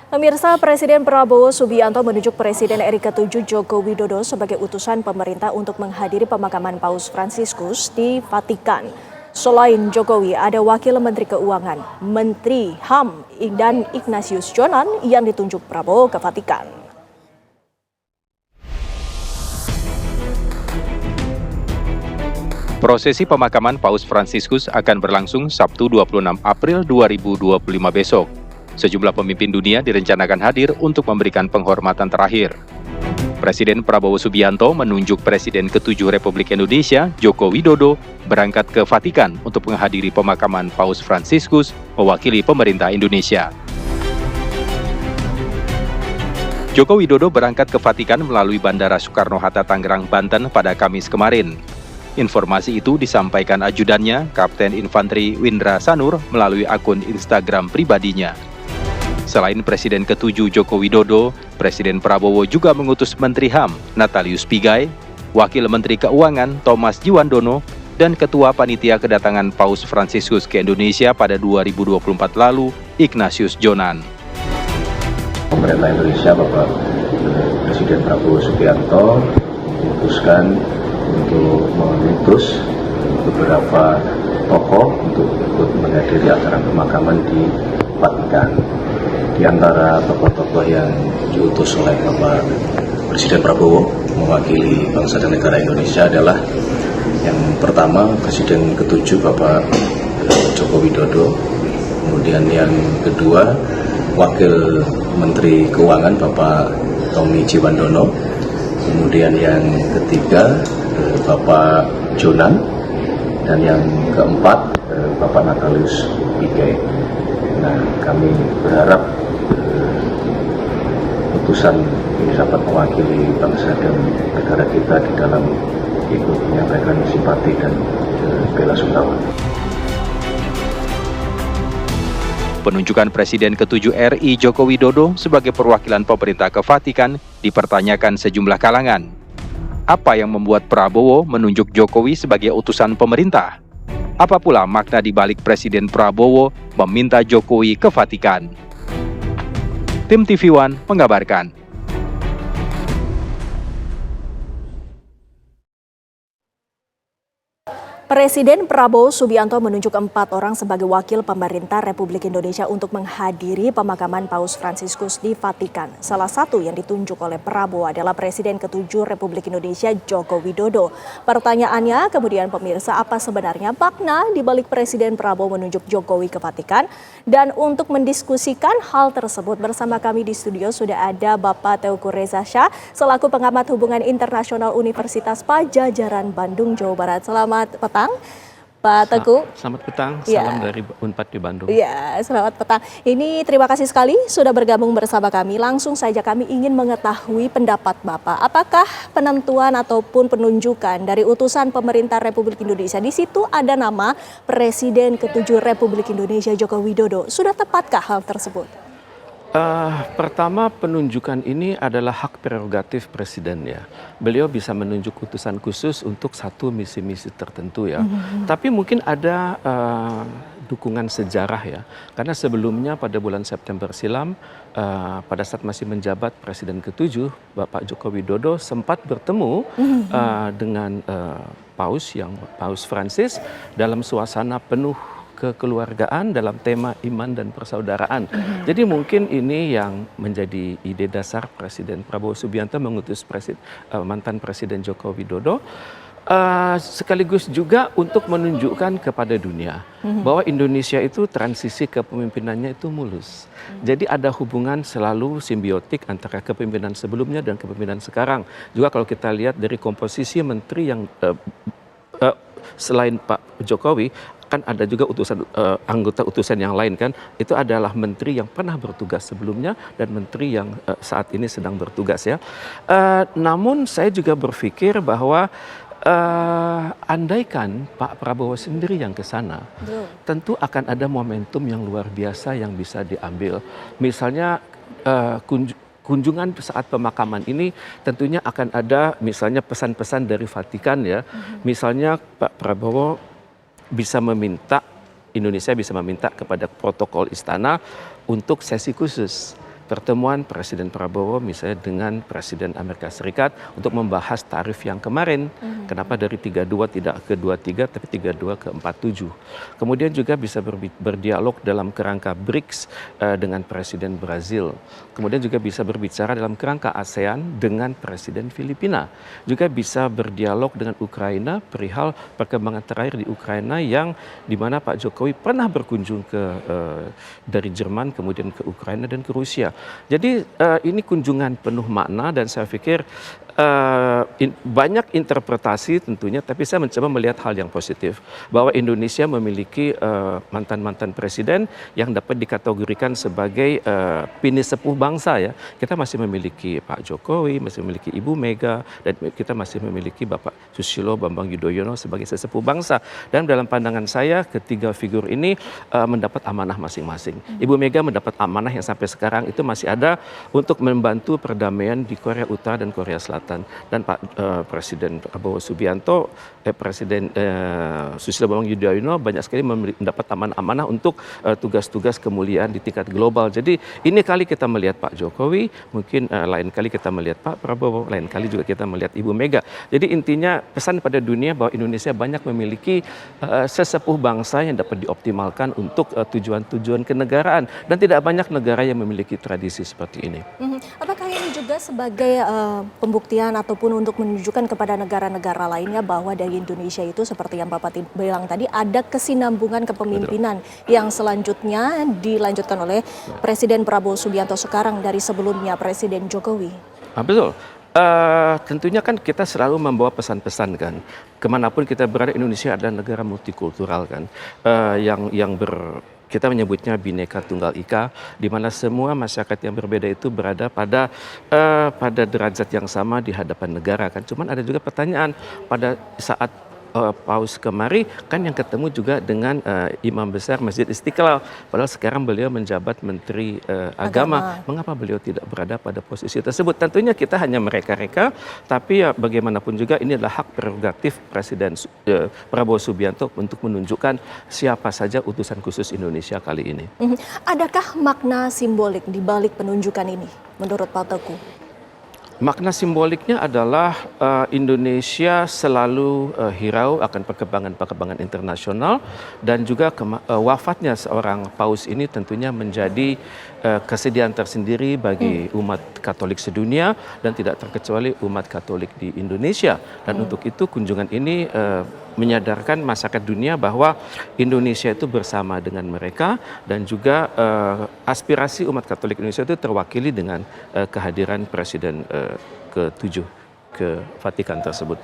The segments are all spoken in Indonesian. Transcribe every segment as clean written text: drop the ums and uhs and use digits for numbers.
Pemirsa, Presiden Prabowo Subianto menunjuk Presiden RI ke-7 Joko Widodo sebagai utusan pemerintah untuk menghadiri pemakaman Paus Fransiskus di Vatikan. Selain Jokowi, ada Wakil Menteri Keuangan, Menteri HAM, dan Ignatius Jonan yang ditunjuk Prabowo ke Vatikan. Prosesi pemakaman Paus Fransiskus akan berlangsung Sabtu 26 April 2025 besok. Sejumlah pemimpin dunia direncanakan hadir untuk memberikan penghormatan terakhir. Presiden Prabowo Subianto menunjuk Presiden ke-7 Republik Indonesia, Joko Widodo, berangkat ke Vatikan untuk menghadiri pemakaman Paus Fransiskus mewakili pemerintah Indonesia. Joko Widodo berangkat ke Vatikan melalui Bandara Soekarno-Hatta, Tangerang, Banten pada Kamis kemarin. Informasi itu disampaikan ajudannya, Kapten Infanteri Windra Sanur, melalui akun Instagram pribadinya. Selain Presiden ke-7 Joko Widodo, Presiden Prabowo juga mengutus Menteri HAM, Natalius Pigai, Wakil Menteri Keuangan, Thomas Jiwandono, dan Ketua Panitia Kedatangan Paus Fransiskus ke Indonesia pada 2024 lalu, Ignatius Jonan. Pemerintah Indonesia, Bapak Presiden Prabowo Subianto, memutuskan untuk mengutus beberapa tokoh untuk ikut menghadiri acara pemakaman di Vatikan. Di antara tokoh-tokoh yang diutus oleh Bapak Presiden Prabowo mewakili bangsa dan negara Indonesia adalah yang pertama Presiden ke-7 Bapak Joko Widodo, kemudian yang kedua Wakil Menteri Keuangan Bapak Tommy Jiwandono, kemudian yang ketiga Bapak Jonan, dan yang keempat Bapak Natalius Pigai. Nah, kami berharap utusan ini dapat mewakili bangsa dan negara kita di dalam ikut menyampaikan simpati dan bela sungkawa. Penunjukan Presiden ke-7 RI Joko Widodo sebagai perwakilan pemerintah ke Vatikan dipertanyakan sejumlah kalangan. Apa yang membuat Prabowo menunjuk Jokowi sebagai utusan pemerintah? Apa pula makna di balik Presiden Prabowo meminta Jokowi ke Vatikan? Tim TV One mengabarkan. Presiden Prabowo Subianto menunjuk 4 orang sebagai wakil pemerintah Republik Indonesia untuk menghadiri pemakaman Paus Fransiskus di Vatikan. Salah satu yang ditunjuk oleh Prabowo adalah Presiden ke-7 Republik Indonesia Joko Widodo. Pertanyaannya kemudian pemirsa, apa sebenarnya makna di balik Presiden Prabowo menunjuk Jokowi ke Vatikan? Dan untuk mendiskusikan hal tersebut bersama kami di studio sudah ada Bapak Teuku Reza Shah selaku pengamat hubungan internasional Universitas Padjadjaran Bandung, Jawa Barat. Selamat petang, Pak Teguh. Selamat petang, salam dari Unpad di Bandung. Ya, selamat petang. Ini terima kasih sekali sudah bergabung bersama kami. Langsung saja kami ingin mengetahui pendapat Bapak. Apakah penentuan ataupun penunjukan dari utusan pemerintah Republik Indonesia di situ ada nama Presiden ke-7 Republik Indonesia Joko Widodo? Sudah tepatkah hal tersebut? Pertama, penunjukan ini adalah hak prerogatif Presiden ya. Beliau bisa menunjuk utusan khusus untuk satu misi-misi tertentu ya. Tapi mungkin ada dukungan sejarah ya. Karena sebelumnya pada bulan September silam, pada saat masih menjabat Presiden ke-7, Bapak Joko Widodo sempat bertemu dengan Paus Fransis dalam suasana penuh kekeluargaan dalam tema iman dan persaudaraan. Jadi mungkin ini yang menjadi ide dasar Presiden Prabowo Subianto mengutus mantan Presiden Joko Widodo, sekaligus juga untuk menunjukkan kepada dunia bahwa Indonesia itu transisi kepemimpinannya itu mulus. Jadi ada hubungan selalu simbiotik antara kepemimpinan sebelumnya dan kepemimpinan sekarang. Juga kalau kita lihat dari komposisi menteri yang selain Pak Jokowi, kan ada juga anggota utusan yang lain kan, itu adalah menteri yang pernah bertugas sebelumnya dan menteri yang saat ini sedang bertugas ya. Namun saya juga berpikir bahwa andaikan Pak Prabowo sendiri yang ke sana, tentu akan ada momentum yang luar biasa yang bisa diambil. Misalnya kunjungan saat pemakaman ini tentunya akan ada misalnya pesan-pesan dari Vatikan ya. Misalnya Pak Prabowo Indonesia bisa meminta kepada protokol istana untuk sesi khusus. pertemuan Presiden Prabowo misalnya dengan Presiden Amerika Serikat untuk membahas tarif yang kemarin. Kenapa dari 32 tidak ke 23 tapi 32 ke 47. Kemudian juga bisa berdialog dalam kerangka BRICS dengan Presiden Brazil. Kemudian juga bisa berbicara dalam kerangka ASEAN dengan Presiden Filipina. Juga bisa berdialog dengan Ukraina perihal perkembangan terakhir di Ukraina yang di mana Pak Jokowi pernah berkunjung dari Jerman kemudian ke Ukraina dan ke Rusia. Jadi ini kunjungan penuh makna dan saya pikir banyak interpretasi tentunya, tapi saya mencoba melihat hal yang positif bahwa Indonesia memiliki mantan-mantan presiden yang dapat dikategorikan sebagai pini sepuh bangsa ya. Kita masih memiliki Pak Jokowi, masih memiliki Ibu Mega, dan kita masih memiliki Bapak Susilo Bambang Yudhoyono sebagai sesepuh bangsa. Dan dalam pandangan saya ketiga figur ini mendapat amanah masing-masing. Ibu Mega mendapat amanah yang sampai sekarang itu masih ada untuk membantu perdamaian di Korea Utara dan Korea Selatan. Dan Pak Presiden Prabowo Subianto, Presiden Susilo Bambang Yudhoyono banyak sekali mendapat amanah untuk tugas-tugas kemuliaan di tingkat global. Jadi ini kali kita melihat Pak Jokowi, mungkin lain kali kita melihat Pak Prabowo, lain kali juga kita melihat Ibu Mega. Jadi intinya pesan pada dunia bahwa Indonesia banyak memiliki sesepuh bangsa yang dapat dioptimalkan untuk tujuan-tujuan kenegaraan dan tidak banyak negara yang memiliki tradisi seperti ini. Apakah ini juga sebagai pembuktian ataupun untuk menunjukkan kepada negara-negara lainnya bahwa dari Indonesia itu seperti yang Bapak bilang tadi ada kesinambungan kepemimpinan yang selanjutnya dilanjutkan oleh Presiden Prabowo Subianto sekarang dari sebelumnya Presiden Jokowi? Betul. Tentunya kan kita selalu membawa pesan-pesan kan. Kemanapun kita berada, Indonesia adalah negara multikultural kan. Kita menyebutnya Bhinneka Tunggal Ika, di mana semua masyarakat yang berbeda itu berada pada derajat yang sama di hadapan negara kan. Cuman ada juga pertanyaan pada saat Paus kemari kan yang ketemu juga dengan Imam Besar Masjid Istiqlal. Padahal sekarang beliau menjabat Menteri Agama. Mengapa beliau tidak berada pada posisi tersebut? Tentunya kita hanya mereka-reka, tapi ya bagaimanapun juga ini adalah hak prerogatif Presiden Prabowo Subianto untuk menunjukkan siapa saja utusan khusus Indonesia kali ini. Adakah makna simbolik di balik penunjukan ini menurut Pak Teguh? Makna simboliknya adalah Indonesia selalu hirau akan perkembangan-perkembangan internasional dan juga wafatnya seorang paus ini tentunya menjadi kesedihan tersendiri bagi umat Katolik sedunia dan tidak terkecuali umat Katolik di Indonesia. Dan untuk itu kunjungan ini menyadarkan masyarakat dunia bahwa Indonesia itu bersama dengan mereka dan juga aspirasi umat Katolik Indonesia itu terwakili dengan kehadiran Presiden ke-7 ke Vatikan tersebut.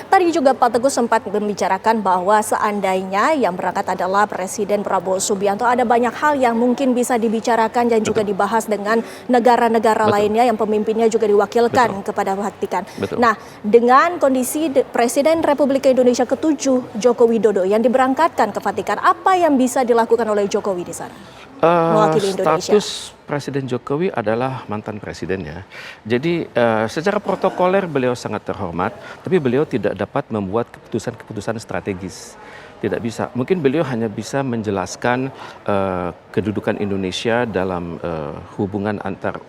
Tadi juga Pak Teguh sempat membicarakan bahwa seandainya yang berangkat adalah Presiden Prabowo Subianto, ada banyak hal yang mungkin bisa dibicarakan dan juga dibahas dengan negara-negara lainnya yang pemimpinnya juga diwakilkan kepada Vatikan. Nah, dengan kondisi Presiden Republik Indonesia ke-7 Joko Widodo yang diberangkatkan ke Vatikan, apa yang bisa dilakukan oleh Jokowi di sana? Mewakili Indonesia. Status Presiden Jokowi adalah mantan presiden ya. Jadi secara protokoler beliau sangat terhormat, tapi beliau tidak dapat membuat keputusan-keputusan strategis. Tidak bisa. Mungkin beliau hanya bisa menjelaskan kedudukan Indonesia dalam hubungan antar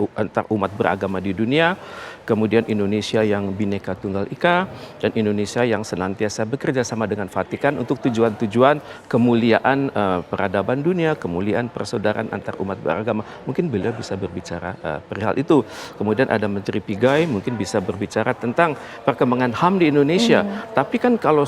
umat beragama di dunia, kemudian Indonesia yang Bhinneka Tunggal Ika, dan Indonesia yang senantiasa bekerja sama dengan Vatikan untuk tujuan-tujuan kemuliaan peradaban dunia, kemuliaan persaudaraan antar umat beragama. Mungkin beliau bisa berbicara perihal itu. Kemudian ada Menteri Pigai, mungkin bisa berbicara tentang perkembangan HAM di Indonesia. Tapi kan kalau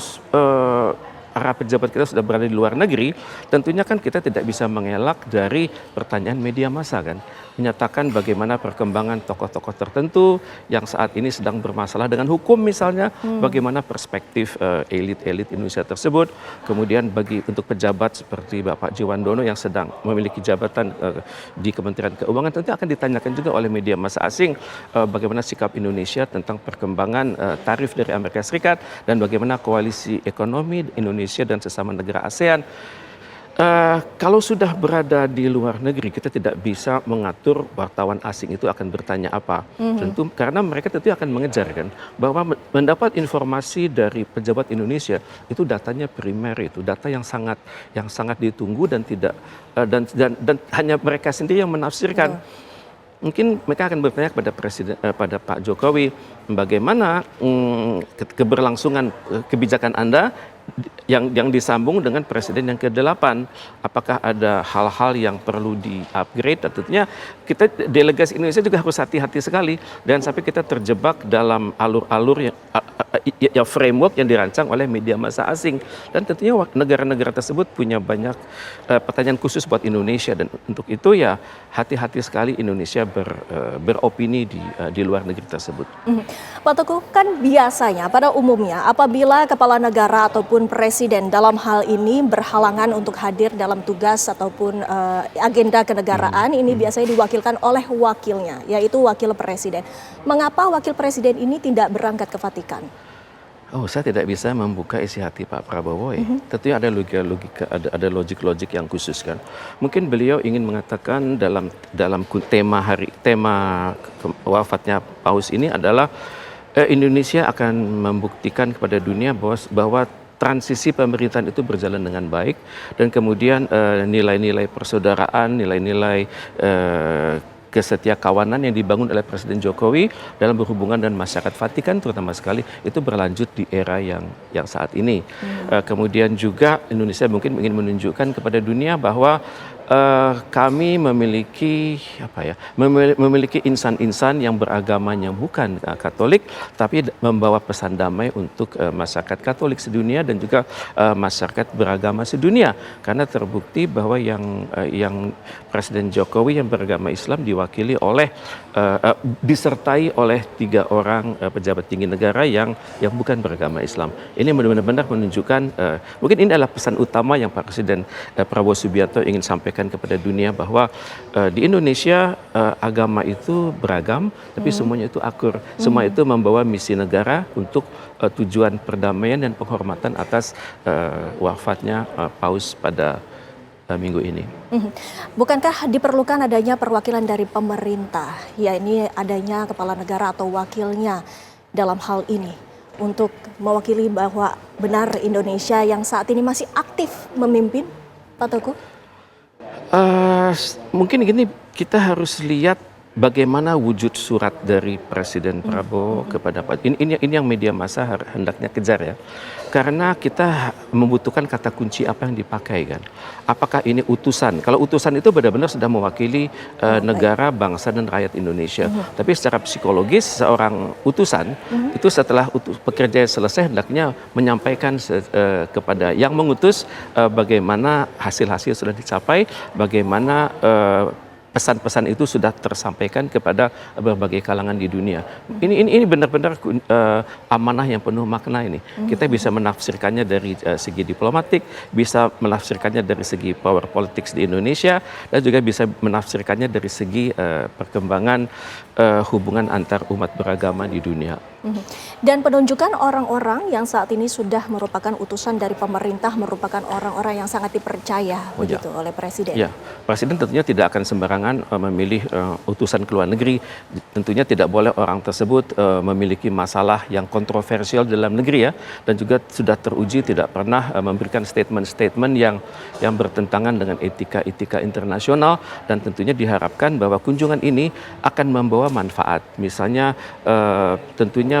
para pejabat kita sudah berada di luar negeri, tentunya kan kita tidak bisa mengelak dari pertanyaan media massa kan. Menyatakan bagaimana perkembangan tokoh-tokoh tertentu yang saat ini sedang bermasalah dengan hukum misalnya, bagaimana perspektif elit-elit Indonesia tersebut. Kemudian untuk pejabat seperti Bapak Jiwandono yang sedang memiliki jabatan di Kementerian Keuangan, tentu akan ditanyakan juga oleh media massa asing bagaimana sikap Indonesia tentang perkembangan tarif dari Amerika Serikat dan bagaimana koalisi ekonomi Indonesia dan sesama negara ASEAN. Kalau sudah berada di luar negeri, kita tidak bisa mengatur wartawan asing itu akan bertanya apa. Tentu karena mereka tentu akan mengejar kan, bahwa mendapat informasi dari pejabat Indonesia itu datanya primer, itu data yang sangat ditunggu dan tidak dan hanya mereka sendiri yang menafsirkan. mungkin mereka akan bertanya kepada pada Pak Jokowi, bagaimana keberlangsungan kebijakan Anda yang disambung dengan presiden yang ke-8. Apakah ada hal-hal yang perlu di-upgrade? Tentunya kita delegasi Indonesia juga harus hati-hati sekali dan sampai kita terjebak dalam alur-alur yang framework yang dirancang oleh media massa asing. Dan tentunya negara-negara tersebut punya banyak pertanyaan khusus buat Indonesia, dan untuk itu ya hati-hati sekali Indonesia beropini di luar negeri tersebut. Pak Teguh, kan biasanya pada umumnya apabila kepala negara ataupun presiden dalam hal ini berhalangan untuk hadir dalam tugas ataupun agenda kenegaraan, ini biasanya diwakilkan oleh wakilnya, yaitu wakil presiden. Mengapa wakil presiden ini tidak berangkat ke Vatikan? Oh, saya tidak bisa membuka isi hati Pak Prabowo ya. Tentunya ada logika, ada logik-logik yang khusus kan. Mungkin beliau ingin mengatakan dalam tema wafatnya Paus ini adalah Indonesia akan membuktikan kepada dunia bahwa transisi pemerintahan itu berjalan dengan baik, dan kemudian nilai-nilai persaudaraan, nilai-nilai kesetiakawanan yang dibangun oleh Presiden Jokowi dalam berhubungan dengan masyarakat Vatikan terutama sekali itu berlanjut di era yang saat ini. Kemudian juga Indonesia mungkin ingin menunjukkan kepada dunia bahwa kami memiliki memiliki insan-insan yang beragamanya bukan Katolik, tapi membawa pesan damai untuk masyarakat Katolik sedunia dan juga masyarakat beragama sedunia. Karena terbukti bahwa yang Presiden Jokowi yang beragama Islam diwakili oleh disertai oleh 3 orang pejabat tinggi negara yang bukan beragama Islam. Ini benar-benar menunjukkan mungkin ini adalah pesan utama yang Pak Presiden Prabowo Subianto ingin sampaikan kepada dunia bahwa di Indonesia agama itu beragam, tapi semuanya itu akur. Semua itu membawa misi negara untuk tujuan perdamaian dan penghormatan atas wafatnya Paus pada minggu ini. Bukankah diperlukan adanya perwakilan dari pemerintah, ya ini adanya kepala negara atau wakilnya dalam hal ini untuk mewakili bahwa benar Indonesia yang saat ini masih aktif memimpin, Pak Teguh? Mungkin gini, kita harus lihat bagaimana wujud surat dari Presiden Prabowo kepada Pak. Ini yang media massa hendaknya kejar ya. Karena kita membutuhkan kata kunci apa yang dipakai kan. Apakah ini utusan? Kalau utusan itu benar-benar sudah mewakili negara, bangsa dan rakyat Indonesia. Tapi secara psikologis seorang utusan itu setelah pekerjaan selesai hendaknya menyampaikan kepada yang mengutus bagaimana hasil-hasil sudah dicapai, bagaimana pesan-pesan itu sudah tersampaikan kepada berbagai kalangan di dunia. Ini benar-benar amanah yang penuh makna ini. Kita bisa menafsirkannya dari segi diplomatik, bisa menafsirkannya dari segi power politics di Indonesia, dan juga bisa menafsirkannya dari segi perkembangan hubungan antar umat beragama di dunia. Dan penunjukan orang-orang yang saat ini sudah merupakan utusan dari pemerintah, merupakan orang-orang yang sangat dipercaya begitu oleh Presiden. Ya, Presiden tentunya tidak akan sembarangan memilih utusan ke luar negeri. Tentunya tidak boleh orang tersebut memiliki masalah yang kontroversial dalam negeri ya, dan juga sudah teruji tidak pernah memberikan statement-statement yang bertentangan dengan etika-etika internasional, dan tentunya diharapkan bahwa kunjungan ini akan membawa manfaat. Misalnya tentunya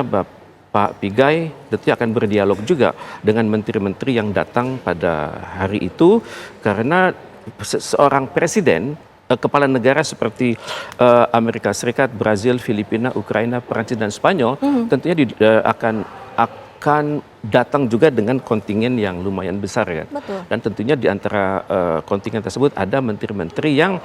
Pak Pigai tentunya akan berdialog juga dengan menteri-menteri yang datang pada hari itu, karena seorang presiden, kepala negara seperti Amerika Serikat, Brazil, Filipina, Ukraina, Perancis dan Spanyol tentunya akan datang juga dengan kontingen yang lumayan besar kan. Betul. Dan tentunya di antara kontingen tersebut ada menteri-menteri yang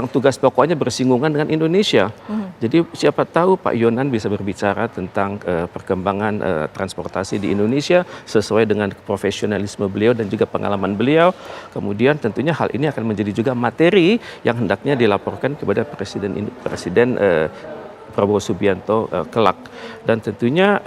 tugas pokoknya bersinggungan dengan Indonesia. Jadi siapa tahu Pak Yonan bisa berbicara tentang perkembangan transportasi di Indonesia sesuai dengan profesionalisme beliau dan juga pengalaman beliau. Kemudian tentunya hal ini akan menjadi juga materi yang hendaknya dilaporkan kepada Presiden Prabowo Subianto kelak. Dan tentunya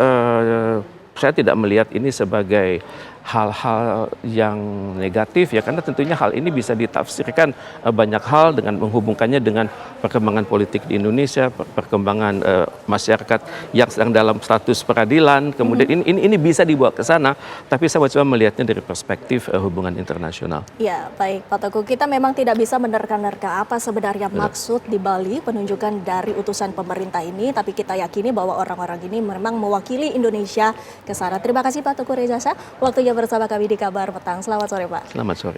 saya tidak melihat ini sebagai hal-hal yang negatif ya, karena tentunya hal ini bisa ditafsirkan banyak hal dengan menghubungkannya dengan perkembangan politik di Indonesia, perkembangan masyarakat yang sedang dalam status peradilan, kemudian ini bisa dibawa ke sana, tapi saya coba melihatnya dari perspektif hubungan internasional. Ya, baik Pak Teguh, kita memang tidak bisa menerka-nerka apa sebenarnya maksud di Bali penunjukan dari utusan pemerintah ini, tapi kita yakini bahwa orang-orang ini memang mewakili Indonesia ke sana. Terima kasih Pak Teguh Reza, waktunya bersama kami di Kabar Petang. Selamat sore Pak. Selamat sore.